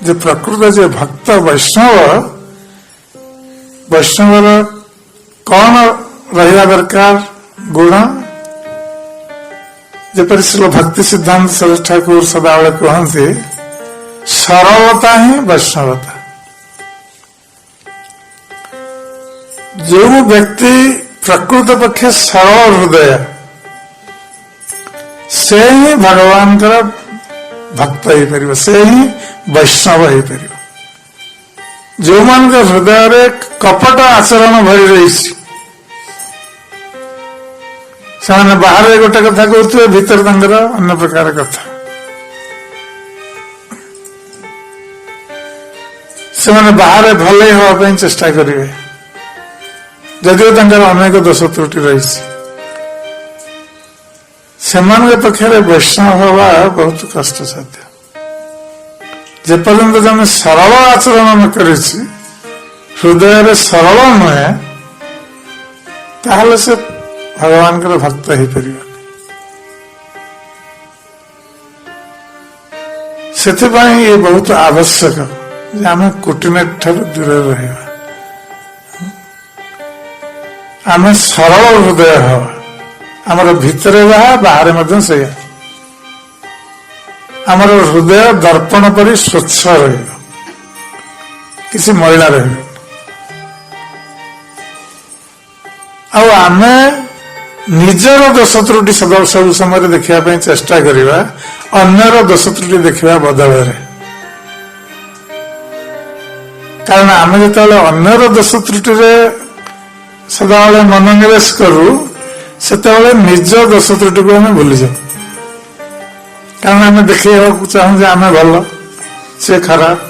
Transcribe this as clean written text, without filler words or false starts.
जे प्रकृत जे भक्त वैष्णव वैष्णवर कौन रहा दरकार गुण जपरी श्री भक्ति सिद्धांत सरस्वती ठाकुर सदाबले कहते सरलता ही वैष्णवता। जो व्यक्ति प्रकृत पक्षे सरल हृदय से ही भगवान का भक्त हो पार, से ही वैष्णव हो पार। जो मान हृदय कपट आचरण भरी रही से बाहर गोटे कथा कहते भीतर तांकर अन्य प्रकार कथा। से बाहर भले हाँवाई चेष्टा करेंगे जदिव अनेक दोष त्रुटि रही से पक्षे वैष्णव हवा बहुत कष्ट साध्य। जेपर्यंत जन सरल आचरण न कर हृदय सरल नुहे ताहले से भगवान का भक्त हो पार। से ये बहुत आवश्यक आम कुटिनेट ठार दूर रहा, आम सरल हृदय हवा आमर भितर जहा बाहर से आमर हृदय दर्पण पर स्वच्छ किसी मैला आम निजर दोष त्रुटि सब समय देखा चेष्टा करवा अन्यर दोष त्रुटि देखा बदल। कारण आम जो अन्यर दोष त्रुटि सदाबले मनोनिवेश करू से निज दोष त्रुटि को आम भूली जाऊ। कारण आम देखा चाहूँ आम भल से खराब